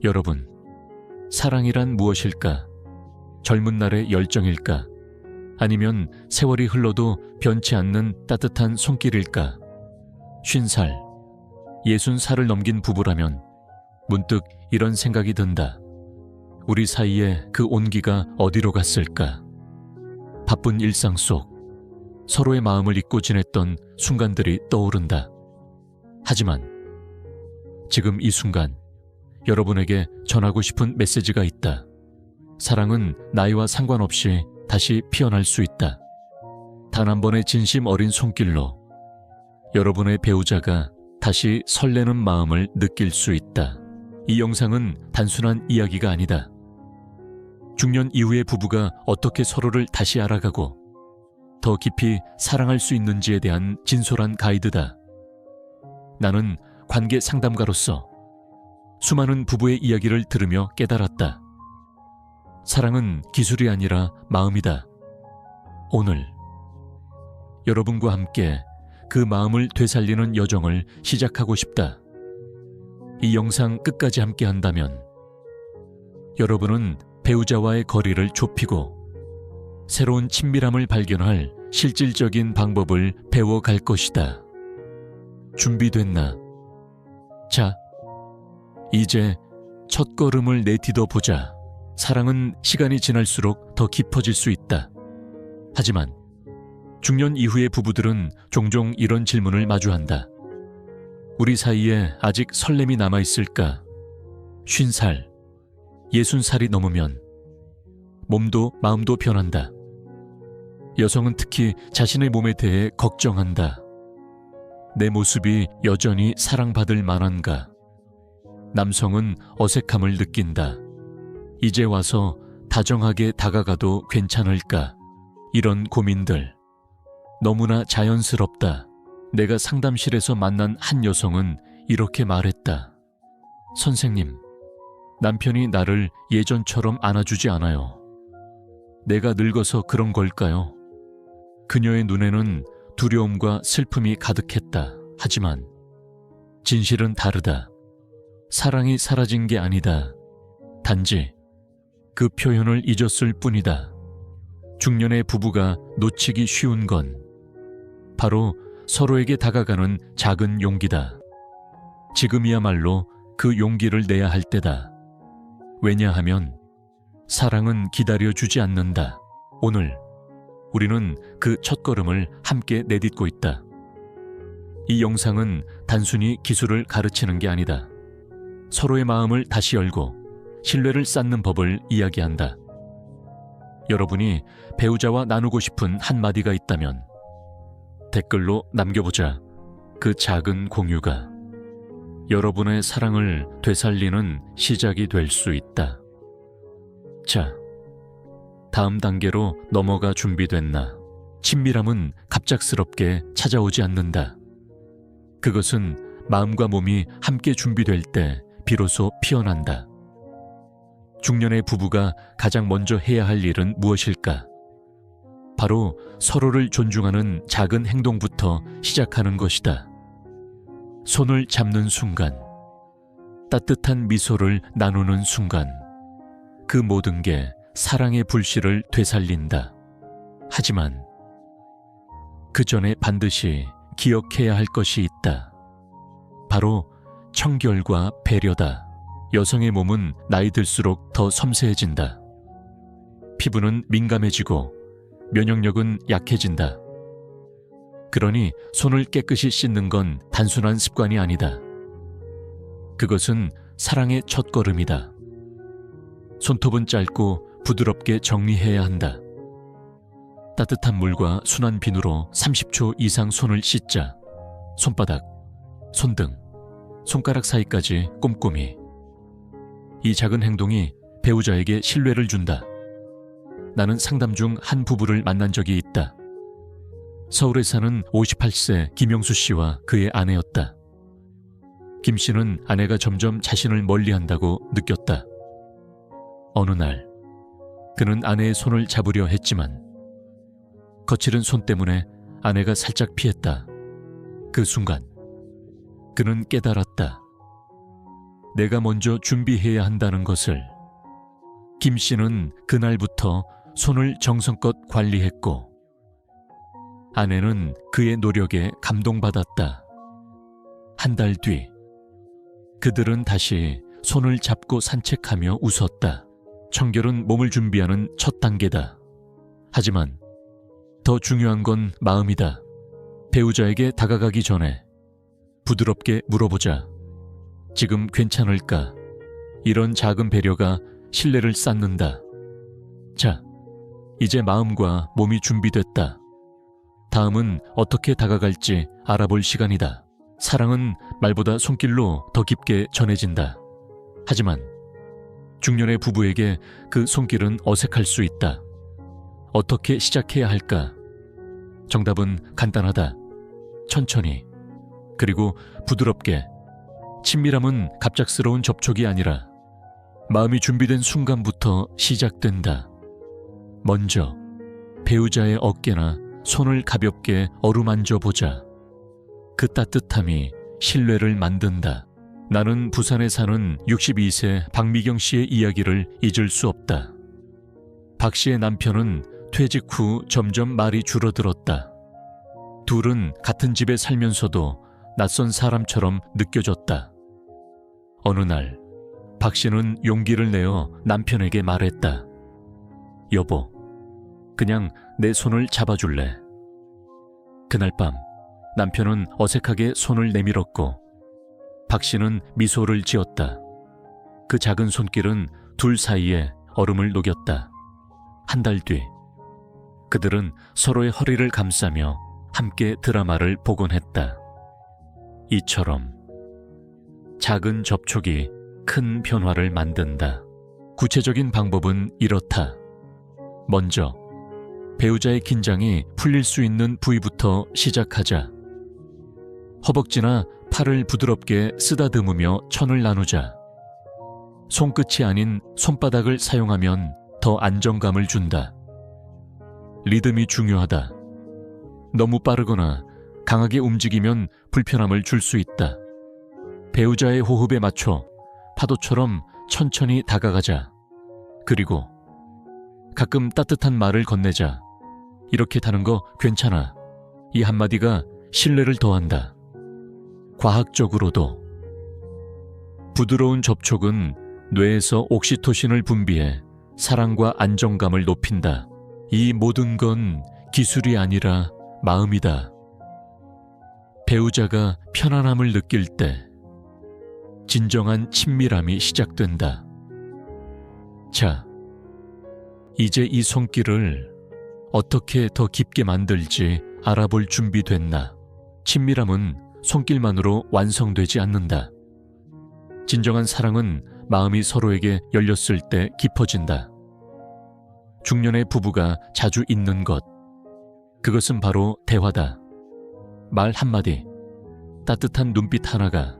여러분, 사랑이란 무엇일까? 젊은 날의 열정일까? 아니면 세월이 흘러도 변치 않는 따뜻한 손길일까? 50살, 60살을 넘긴 부부라면 문득 이런 생각이 든다. 우리 사이에 그 온기가 어디로 갔을까? 바쁜 일상 속 서로의 마음을 잊고 지냈던 순간들이 떠오른다. 하지만 지금 이 순간 여러분에게 전하고 싶은 메시지가 있다. 사랑은 나이와 상관없이 다시 피어날 수 있다. 단 한 번의 진심 어린 손길로 여러분의 배우자가 다시 설레는 마음을 느낄 수 있다. 이 영상은 단순한 이야기가 아니다. 중년 이후의 부부가 어떻게 서로를 다시 알아가고 더 깊이 사랑할 수 있는지에 대한 진솔한 가이드다. 나는 관계 상담가로서 수많은 부부의 이야기를 들으며 깨달았다. 사랑은 기술이 아니라 마음이다. 오늘 여러분과 함께 그 마음을 되살리는 여정을 시작하고 싶다. 이 영상 끝까지 함께 한다면 여러분은 배우자와의 거리를 좁히고 새로운 친밀함을 발견할 실질적인 방법을 배워갈 것이다. 준비됐나? 자, 이제 첫걸음을 내디뎌 보자. 사랑은 시간이 지날수록 더 깊어질 수 있다. 하지만 중년 이후의 부부들은 종종 이런 질문을 마주한다. 우리 사이에 아직 설렘이 남아있을까? 50살, 60살이 넘으면 몸도 마음도 변한다. 여성은 특히 자신의 몸에 대해 걱정한다. 내 모습이 여전히 사랑받을 만한가? 남성은 어색함을 느낀다. 이제 와서 다정하게 다가가도 괜찮을까? 이런 고민들 너무나 자연스럽다. 내가 상담실에서 만난 한 여성은 이렇게 말했다. 선생님, 남편이 나를 예전처럼 안아주지 않아요. 내가 늙어서 그런 걸까요? 그녀의 눈에는 두려움과 슬픔이 가득했다. 하지만 진실은 다르다. 사랑이 사라진 게 아니다. 단지 그 표현을 잊었을 뿐이다. 중년의 부부가 놓치기 쉬운 건 바로 서로에게 다가가는 작은 용기다. 지금이야말로 그 용기를 내야 할 때다. 왜냐하면 사랑은 기다려주지 않는다. 오늘 우리는 그 첫걸음을 함께 내딛고 있다. 이 영상은 단순히 기술을 가르치는 게 아니다. 서로의 마음을 다시 열고 신뢰를 쌓는 법을 이야기한다. 여러분이 배우자와 나누고 싶은 한마디가 있다면 댓글로 남겨보자. 그 작은 공유가 여러분의 사랑을 되살리는 시작이 될 수 있다. 자, 다음 단계로 넘어가 준비됐나? 친밀함은 갑작스럽게 찾아오지 않는다. 그것은 마음과 몸이 함께 준비될 때 비로소 피어난다. 중년의 부부가 가장 먼저 해야 할 일은 무엇일까? 바로 서로를 존중하는 작은 행동부터 시작하는 것이다. 손을 잡는 순간, 따뜻한 미소를 나누는 순간, 그 모든 게 사랑의 불씨를 되살린다. 하지만 그 전에 반드시 기억해야 할 것이 있다. 바로 청결과 배려다. 여성의 몸은 나이 들수록 더 섬세해진다. 피부는 민감해지고 면역력은 약해진다. 그러니 손을 깨끗이 씻는 건 단순한 습관이 아니다. 그것은 사랑의 첫걸음이다. 손톱은 짧고 부드럽게 정리해야 한다. 따뜻한 물과 순한 비누로 30초 이상 손을 씻자. 손바닥, 손등, 손가락 사이까지 꼼꼼히. 이 작은 행동이 배우자에게 신뢰를 준다. 나는 상담 중 한 부부를 만난 적이 있다. 서울에 사는 58세 김영수 씨와 그의 아내였다. 김 씨는 아내가 점점 자신을 멀리한다고 느꼈다. 어느 날 그는 아내의 손을 잡으려 했지만 거칠은 손 때문에 아내가 살짝 피했다. 그 순간 그는 깨달았다. 내가 먼저 준비해야 한다는 것을. 김 씨는 그날부터 손을 정성껏 관리했고 아내는 그의 노력에 감동받았다. 한 달 뒤 그들은 다시 손을 잡고 산책하며 웃었다. 청결은 몸을 준비하는 첫 단계다. 하지만 더 중요한 건 마음이다. 배우자에게 다가가기 전에 부드럽게 물어보자. 지금 괜찮을까? 이런 작은 배려가 신뢰를 쌓는다. 자, 이제 마음과 몸이 준비됐다. 다음은 어떻게 다가갈지 알아볼 시간이다. 사랑은 말보다 손길로 더 깊게 전해진다. 하지만 중년의 부부에게 그 손길은 어색할 수 있다. 어떻게 시작해야 할까? 정답은 간단하다. 천천히, 그리고 부드럽게. 친밀함은 갑작스러운 접촉이 아니라 마음이 준비된 순간부터 시작된다. 먼저 배우자의 어깨나 손을 가볍게 어루만져 보자. 그 따뜻함이 신뢰를 만든다. 나는 부산에 사는 62세 박미경 씨의 이야기를 잊을 수 없다. 박 씨의 남편은 퇴직 후 점점 말이 줄어들었다. 둘은 같은 집에 살면서도 낯선 사람처럼 느껴졌다. 어느 날 박 씨는 용기를 내어 남편에게 말했다. 여보, 그냥 내 손을 잡아줄래? 그날 밤 남편은 어색하게 손을 내밀었고 박 씨는 미소를 지었다. 그 작은 손길은 둘 사이에 얼음을 녹였다. 한 달 뒤 그들은 서로의 허리를 감싸며 함께 드라마를 보곤 했다. 이처럼 작은 접촉이 큰 변화를 만든다. 구체적인 방법은 이렇다. 먼저 배우자의 긴장이 풀릴 수 있는 부위부터 시작하자. 허벅지나 팔을 부드럽게 쓰다듬으며 천을 나누자. 손끝이 아닌 손바닥을 사용하면 더 안정감을 준다. 리듬이 중요하다. 너무 빠르거나 강하게 움직이면 불편함을 줄 수 있다. 배우자의 호흡에 맞춰 파도처럼 천천히 다가가자. 그리고 가끔 따뜻한 말을 건네자. 이렇게 다는 거 괜찮아. 이 한마디가 신뢰를 더한다. 과학적으로도 부드러운 접촉은 뇌에서 옥시토신을 분비해 사랑과 안정감을 높인다. 이 모든 건 기술이 아니라 마음이다. 배우자가 편안함을 느낄 때 진정한 친밀함이 시작된다. 자, 이제 이 손길을 어떻게 더 깊게 만들지 알아볼 준비 됐나? 친밀함은 손길만으로 완성되지 않는다. 진정한 사랑은 마음이 서로에게 열렸을 때 깊어진다. 중년의 부부가 자주 잊는 것, 그것은 바로 대화다. 말 한마디, 따뜻한 눈빛 하나가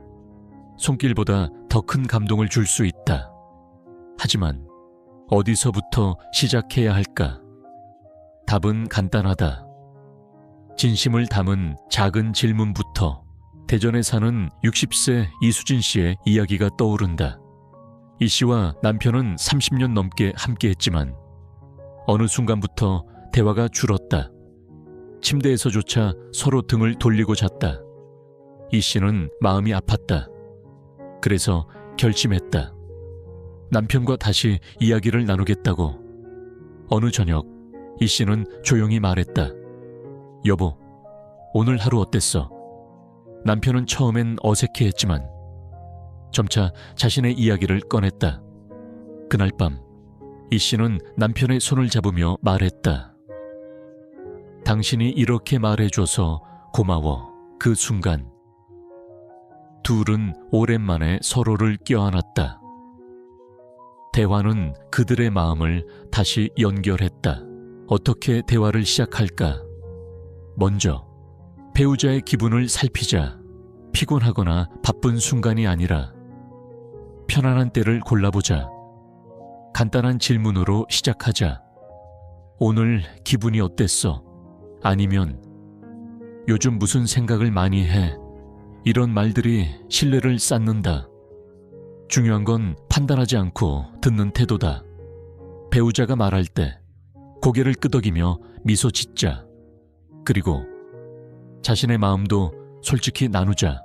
손길보다 더 큰 감동을 줄 수 있다. 하지만 어디서부터 시작해야 할까? 답은 간단하다. 진심을 담은 작은 질문부터. 대전에 사는 60세 이수진 씨의 이야기가 떠오른다. 이 씨와 남편은 30년 넘게 함께했지만 어느 순간부터 대화가 줄었다. 침대에서조차 서로 등을 돌리고 잤다. 이 씨는 마음이 아팠다. 그래서 결심했다. 남편과 다시 이야기를 나누겠다고. 어느 저녁 이 씨는 조용히 말했다. 여보, 오늘 하루 어땠어? 남편은 처음엔 어색해했지만 점차 자신의 이야기를 꺼냈다. 그날 밤 이 씨는 남편의 손을 잡으며 말했다. 당신이 이렇게 말해줘서 고마워. 그 순간 둘은 오랜만에 서로를 껴안았다. 대화는 그들의 마음을 다시 연결했다. 어떻게 대화를 시작할까? 먼저 배우자의 기분을 살피자. 피곤하거나 바쁜 순간이 아니라 편안한 때를 골라보자. 간단한 질문으로 시작하자. 오늘 기분이 어땠어? 아니면 요즘 무슨 생각을 많이 해? 이런 말들이 신뢰를 쌓는다. 중요한 건 판단하지 않고 듣는 태도다. 배우자가 말할 때 고개를 끄덕이며 미소 짓자. 그리고 자신의 마음도 솔직히 나누자.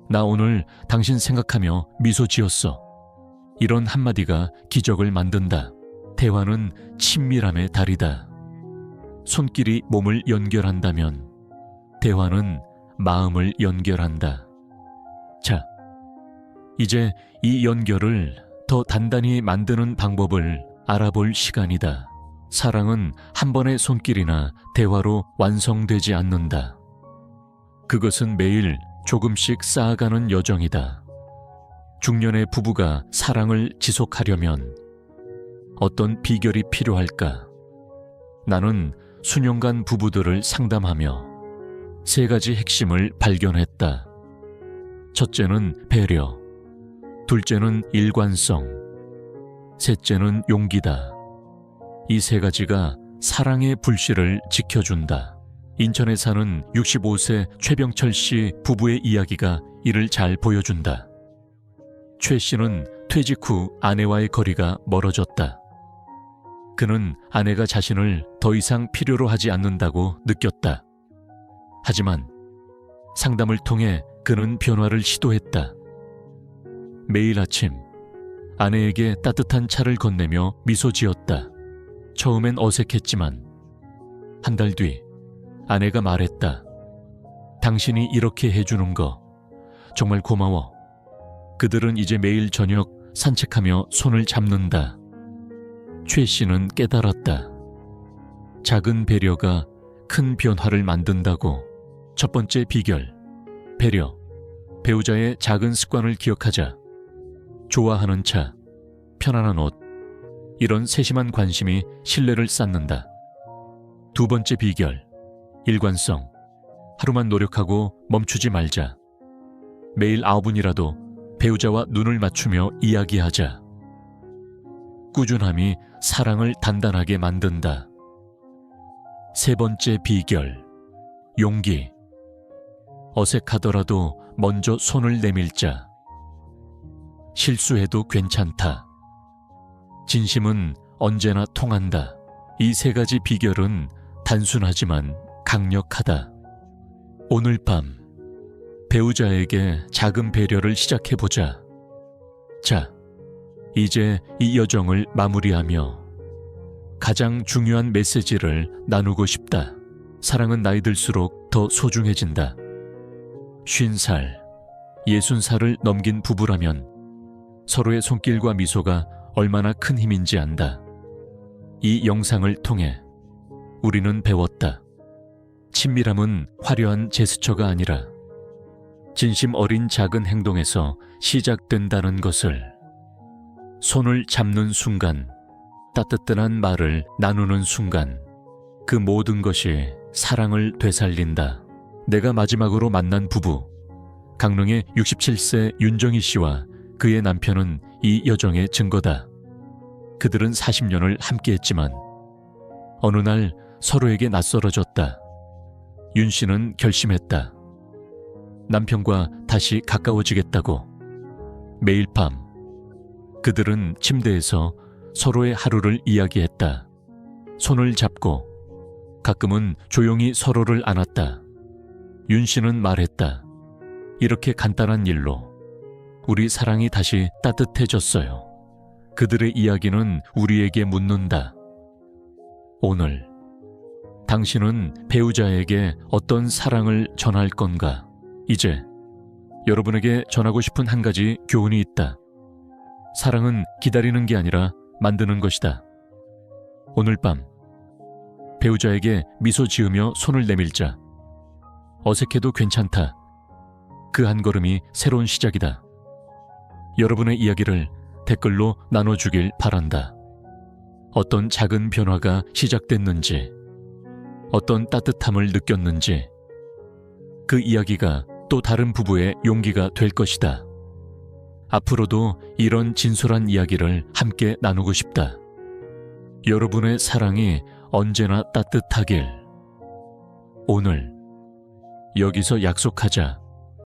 나 오늘 당신 생각하며 미소 지었어. 이런 한마디가 기적을 만든다. 대화는 친밀함의 달이다. 손길이 몸을 연결한다면 대화는 마음을 연결한다. 자, 이제 이 연결을 더 단단히 만드는 방법을 알아볼 시간이다. 사랑은 한 번의 손길이나 대화로 완성되지 않는다. 그것은 매일 조금씩 쌓아가는 여정이다. 중년의 부부가 사랑을 지속하려면 어떤 비결이 필요할까? 나는 수년간 부부들을 상담하며 3가지 핵심을 발견했다. 첫째는 배려, 둘째는 일관성, 셋째는 용기다. 이 3가지가 사랑의 불씨를 지켜준다. 인천에 사는 65세 최병철 씨 부부의 이야기가 이를 잘 보여준다. 최 씨는 퇴직 후 아내와의 거리가 멀어졌다. 그는 아내가 자신을 더 이상 필요로 하지 않는다고 느꼈다. 하지만 상담을 통해 그는 변화를 시도했다. 매일 아침 아내에게 따뜻한 차를 건네며 미소 지었다. 처음엔 어색했지만 한 달 뒤 아내가 말했다. 당신이 이렇게 해주는 거 정말 고마워. 그들은 이제 매일 저녁 산책하며 손을 잡는다. 최 씨는 깨달았다. 작은 배려가 큰 변화를 만든다고. 첫 번째 비결, 배려. 배우자의 작은 습관을 기억하자. 좋아하는 차, 편안한 옷, 이런 세심한 관심이 신뢰를 쌓는다. 두 번째 비결, 일관성. 하루만 노력하고 멈추지 말자. 매일 9분이라도 배우자와 눈을 맞추며 이야기하자. 꾸준함이 사랑을 단단하게 만든다. 세 번째 비결, 용기. 어색하더라도 먼저 손을 내밀자. 실수해도 괜찮다. 진심은 언제나 통한다. 이 3가지 비결은 단순하지만 강력하다. 오늘 밤 배우자에게 작은 배려를 시작해보자. 자, 이제 이 여정을 마무리하며 가장 중요한 메시지를 나누고 싶다. 사랑은 나이 들수록 더 소중해진다. 50살, 60살을 넘긴 부부라면 서로의 손길과 미소가 얼마나 큰 힘인지 안다. 이 영상을 통해 우리는 배웠다. 친밀함은 화려한 제스처가 아니라 진심 어린 작은 행동에서 시작된다는 것을. 손을 잡는 순간, 따뜻한 말을 나누는 순간, 그 모든 것이 사랑을 되살린다. 내가 마지막으로 만난 부부, 강릉의 67세 윤정희 씨와 그의 남편은 이 여정의 증거다. 그들은 40년을 함께했지만 어느 날 서로에게 낯설어졌다. 윤 씨는 결심했다. 남편과 다시 가까워지겠다고. 매일 밤 그들은 침대에서 서로의 하루를 이야기했다. 손을 잡고 가끔은 조용히 서로를 안았다. 윤 씨는 말했다. 이렇게 간단한 일로 우리 사랑이 다시 따뜻해졌어요. 그들의 이야기는 우리에게 묻는다. 오늘 당신은 배우자에게 어떤 사랑을 전할 건가? 이제 여러분에게 전하고 싶은 한 가지 교훈이 있다. 사랑은 기다리는 게 아니라 만드는 것이다. 오늘 밤 배우자에게 미소 지으며 손을 내밀자. 어색해도 괜찮다. 그 한 걸음이 새로운 시작이다. 여러분의 이야기를 댓글로 나눠주길 바란다. 어떤 작은 변화가 시작됐는지, 어떤 따뜻함을 느꼈는지, 그 이야기가 또 다른 부부의 용기가 될 것이다. 앞으로도 이런 진솔한 이야기를 함께 나누고 싶다. 여러분의 사랑이 언제나 따뜻하길. 오늘 여기서 약속하자.